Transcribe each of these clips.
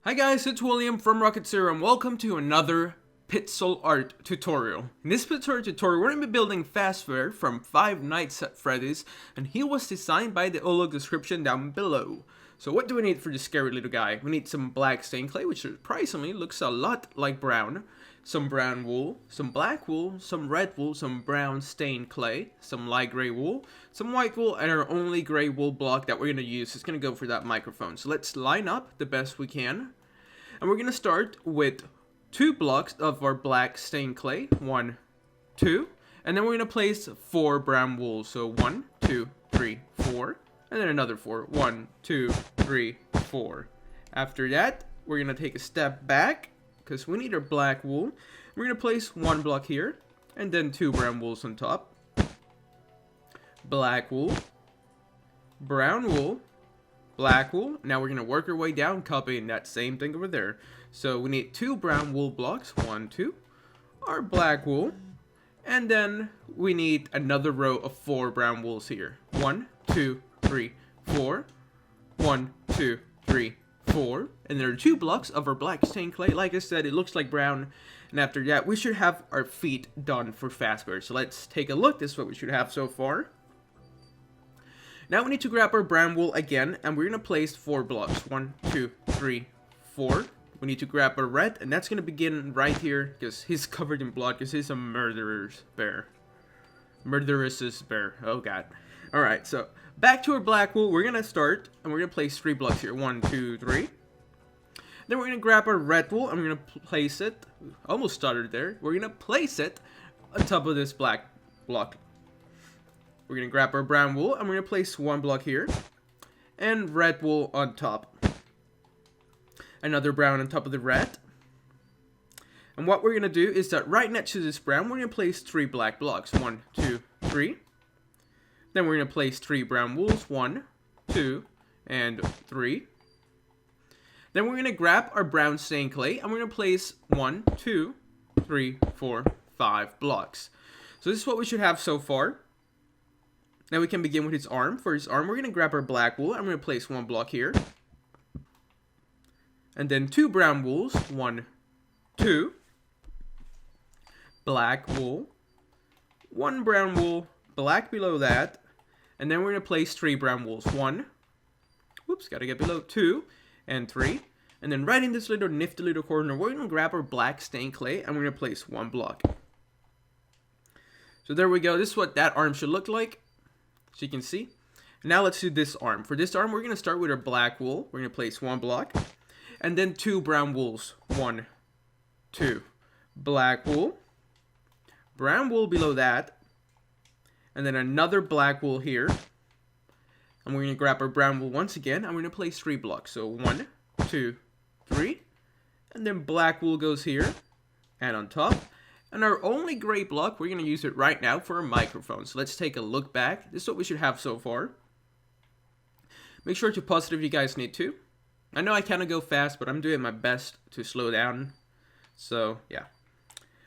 Hi guys, it's William from Rocket Zero and welcome to another pixel art tutorial. In this pixel art tutorial, we're going to be building Fazbear from Five Nights at Freddy's, and he was designed by the log description down below. So what do we need for this scary little guy? We need some black stained clay, which surprisingly looks a lot like brown. Some brown wool, some black wool, some red wool, some brown stained clay, some light gray wool, some white wool, and our only gray wool block that we're going to use is going to go for that microphone. So let's line up the best we can. And we're going to start with 2 blocks of our black stained clay. 1, 2. And then we're going to place 4 brown wool. So 1, 2, 3, 4. And then another 4. 1, 2, 3, 4. After that, we're going to take a step back, because we need our black wool. We're going to place 1 block here, and then 2 brown wools on top. Black wool, brown wool, black wool. Now we're going to work our way down, copying that same thing over there. So we need 2 brown wool blocks, 1, 2, our black wool, and then we need another row of 4 brown wools here. 1, 2, 3, 4, 1, 2, 3, 4, and there are 2 blocks of our black stained clay. Like I said, it looks like brown, and after that we should have our feet done for Fazbear. So let's take a look. This is what we should have so far. Now we need to grab our brown wool again, and we're going to place 4 blocks. 1, 2, 3, 4. We need to grab our red, and that's going to begin right here, because he's covered in blood, because he's a murderous bear. Murderous bear. Oh god. Alright, so back to our black wool. We're going to start, and we're going to place 3 blocks here. 1, 2, 3. Then we're going to grab our red wool, and we're going to place it. Almost stuttered there. We're going to place it on top of this black block. We're going to grab our brown wool, and we're going to place 1 block here. And red wool on top. Another brown on top of the red. And what we're going to do is that right next to this brown, we're going to place 3 black blocks. 1, 2, 3. Then we're going to place 3 brown wools. 1, 2, and 3. Then we're going to grab our brown stained clay, and we're going to place 1, 2, 3, 4, 5 blocks. So this is what we should have so far. Now we can begin with his arm. For his arm, we're going to grab our black wool, and we're going to place 1 block here. And then 2 brown wools. 1, 2. Black wool. 1 brown wool. Black below that. And then we're going to place 3 brown wools. 1. Whoops, gotta get below. 2. And 3. And then right in this little nifty little corner, we're going to grab our black stained clay, and we're going to place 1 block. So there we go. This is what that arm should look like. So you can see. Now let's do this arm. For this arm, we're going to start with our black wool. We're going to place 1 block. And then 2 brown wools. 1, 2. Black wool. Brown wool below that. And then another black wool here. And we're going to grab our brown wool once again. And we're going to place 3 blocks. So 1, 2, 3. And then black wool goes here. And on top. And our only gray block, we're going to use it right now for a microphone. So let's take a look back. This is what we should have so far. Make sure to pause it if you guys need to. I know I kind of go fast, but I'm doing my best to slow down. So, yeah.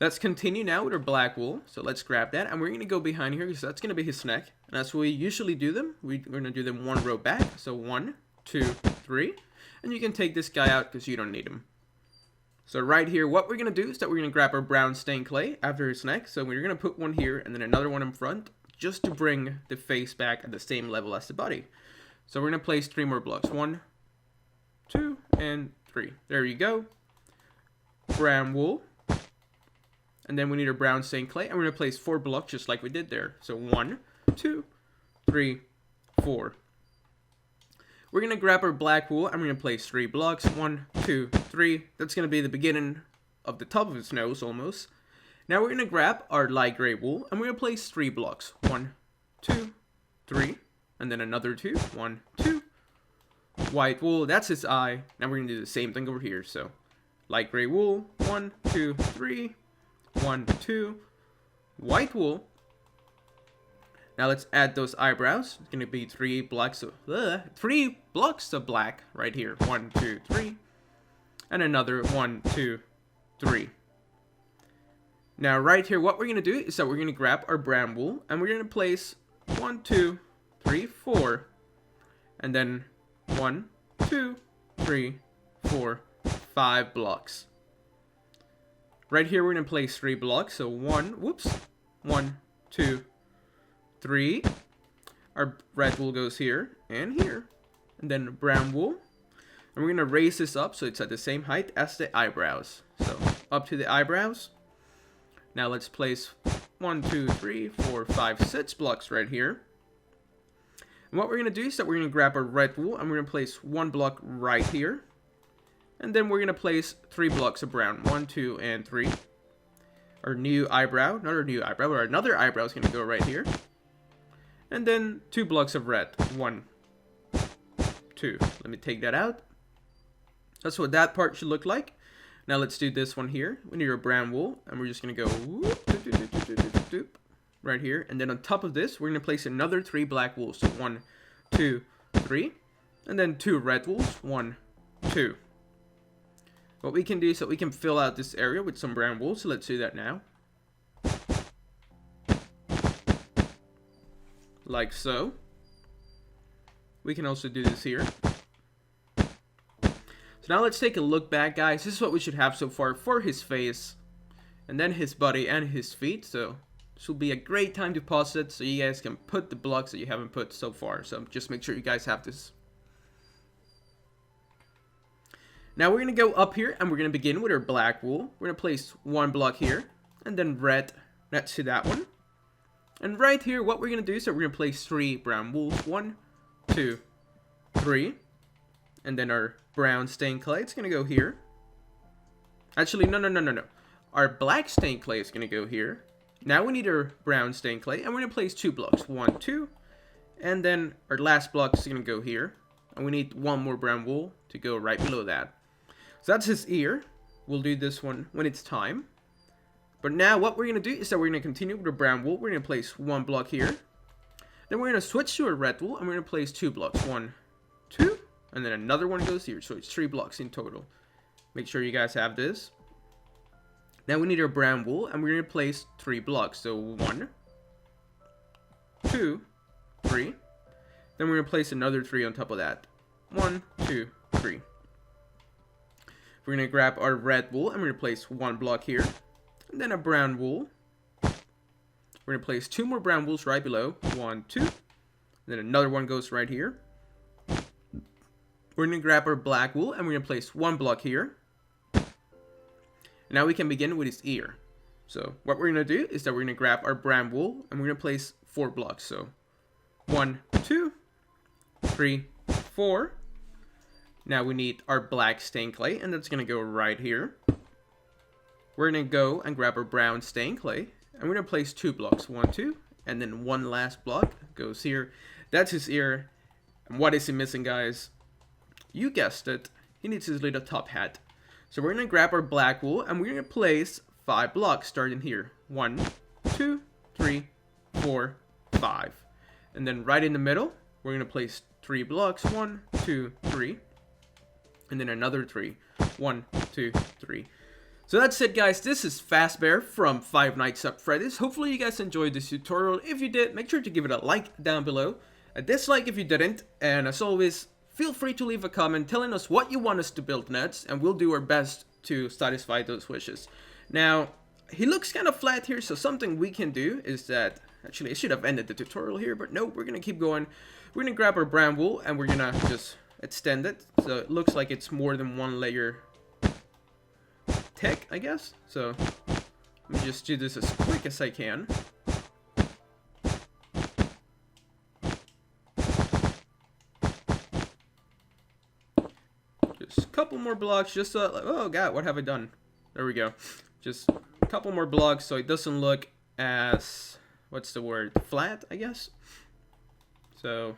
Let's continue now with our black wool. So let's grab that. And we're going to go behind here, because that's going to be his neck. And that's what we usually do them. We're going to do them 1 row back. So 1, 2, 3. And you can take this guy out, because you don't need him. So right here, what we're going to do is that we're going to grab our brown stained clay after his neck. So we're going to put 1 here and then another 1 in front, just to bring the face back at the same level as the body. So we're going to place 3 more blocks. 1, 2, and 3. There you go. Brown wool. And then we need our brown stained clay. And we're going to place 4 blocks just like we did there. So 1, 2, 3, 4. We're going to grab our black wool, and we're going to place 3 blocks. 1, 2, 3. That's going to be the beginning of the top of his nose, almost. Now we're going to grab our light gray wool, and we're going to place 3 blocks. 1, 2, 3. And then another 2. 1, 2. White wool, that's his eye. Now we're going to do the same thing over here. So, light gray wool. 1, 2, 3. 1, 2. White wool. Now let's add those eyebrows. It's going to be 3 blocks of 3 blocks of black right here. 1, 2, 3. And another 1, 2, 3. Now right here, what we're going to do is that we're going to grab our brown wool, and we're going to place 1, 2, 3, 4. And then 1, 2, 3, 4, 5 blocks. Right here, we're going to place 3 blocks. So 1, 2, 3. Our red wool goes here and here. And then brown wool. And we're going to raise this up so it's at the same height as the eyebrows. So up to the eyebrows. Now let's place 1, 2, 3, 4, 5, 6 blocks right here. And what we're going to do is that we're going to grab our red wool and we're going to place 1 block right here. And then we're going to place 3 blocks of brown. 1, 2, and 3. Our new eyebrow, not our new eyebrow, but another eyebrow is going to go right here. And then 2 blocks of red. 1, 2. Let me take that out. That's what that part should look like. Now let's do this one here. We need our brown wool, and we're just going to go whoop, doop, doop, doop, doop, doop, doop, right here. And then on top of this, we're going to place another 3 black wools. So 1, 2, 3. And then 2 red wools. 1, 2. What we can do is that we can fill out this area with some brown wool. So let's do that now. Like so. We can also do this here. So now let's take a look back, guys. This is what we should have so far for his face. And then his body and his feet. So this will be a great time to pause it so you guys can put the blocks that you haven't put so far. So just make sure you guys have this. Now we're going to go up here and we're going to begin with our black wool. We're going to place 1 block here and then red next to that one. And right here, what we're going to do is that we're going to place 3 brown wools. 1, 2, 3. And then our brown stained clay, it's going to go here. Actually, no. Our black stained clay is going to go here. Now we need our brown stained clay and we're going to place 2 blocks. 1, 2. And then our last block is going to go here. And we need 1 more brown wool to go right below that. So that's his ear. We'll do this one when it's time. But now what we're going to do is that we're going to continue with the brown wool. We're going to place 1 block here. Then we're going to switch to a red wool and we're going to place 2 blocks. 1, 2. And then another one goes here. So it's 3 blocks in total. Make sure you guys have this. Now we need our brown wool and we're going to place 3 blocks. So 1, 2, 3. Then we're going to place another 3 on top of that. 1, 2, 3. We're going to grab our red wool and we're going to place 1 block here. And then a brown wool. We're going to place 2 more brown wools right below. 1, 2. And then another one goes right here. We're going to grab our black wool and we're going to place 1 block here. Now we can begin with his ear. So what we're going to do is that we're going to grab our brown wool and we're going to place 4 blocks. So 1, 2, 3, 4. Now we need our black stained clay, and that's going to go right here. We're going to go and grab our brown stained clay, and we're going to place 2 blocks. 1, 2, and then 1 last block goes here. That's his ear. And what is he missing, guys? You guessed it. He needs his little top hat. So we're going to grab our black wool, and we're going to place 5 blocks starting here. 1, 2, 3, 4, 5. And then right in the middle, we're going to place 3 blocks. 1, 2, 3. And then another 3. 1, 2, 3. So that's it, guys. This is Fazbear from Five Nights at Freddy's. Hopefully you guys enjoyed this tutorial. If you did, make sure to give it a like down below. A dislike if you didn't. And as always, feel free to leave a comment telling us what you want us to build next. And we'll do our best to satisfy those wishes. Now, he looks kind of flat here. So something we can do is that... Actually, I should have ended the tutorial here. But no, we're going to keep going. We're going to grab our brown wool. And we're going to just... extend it so it looks like it's more than 1 layer thick, I guess. So let me just do this as quick as I can. Just a couple more blocks, just oh god, what have I done? There we go. Just a couple more blocks so it doesn't look as, what's the word, flat, I guess. So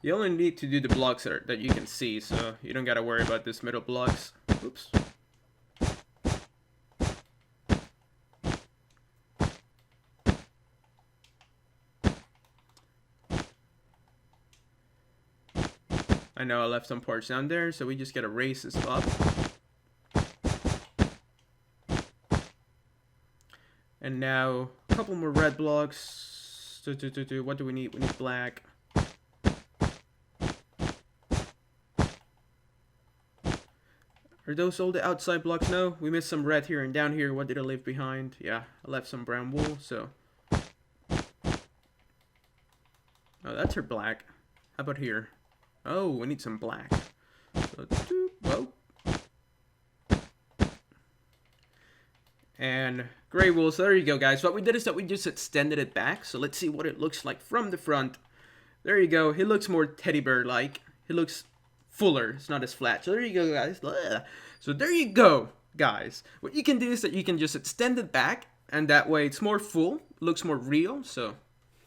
you only need to do the blocks that you can see, so you don't gotta worry about this middle blocks. Oops. I know I left some parts down there, so we just gotta raise this up. And now a couple more red blocks. What do we need? We need black. Are those all the outside blocks? No, we missed some red here and down here. What did I leave behind? Yeah, I left some brown wool, so. Oh, that's her black. How about here? Oh, we need some black. So, whoa. And gray wool, so there you go, guys. What we did is that we just extended it back. So let's see what it looks like from the front. There you go. He looks more teddy bear-like. He looks fuller. It's not as flat. So there you go, guys. So there you go, guys. What you can do is that you can just extend it back, and that way it's more full, looks more real. So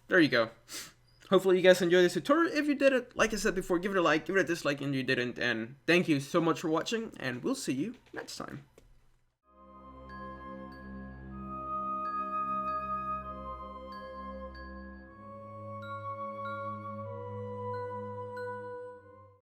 there you go. Hopefully you guys enjoyed this tutorial. If you did it, like I said before, give it a like, give it a dislike, and you didn't. And thank you so much for watching, and we'll see you next time.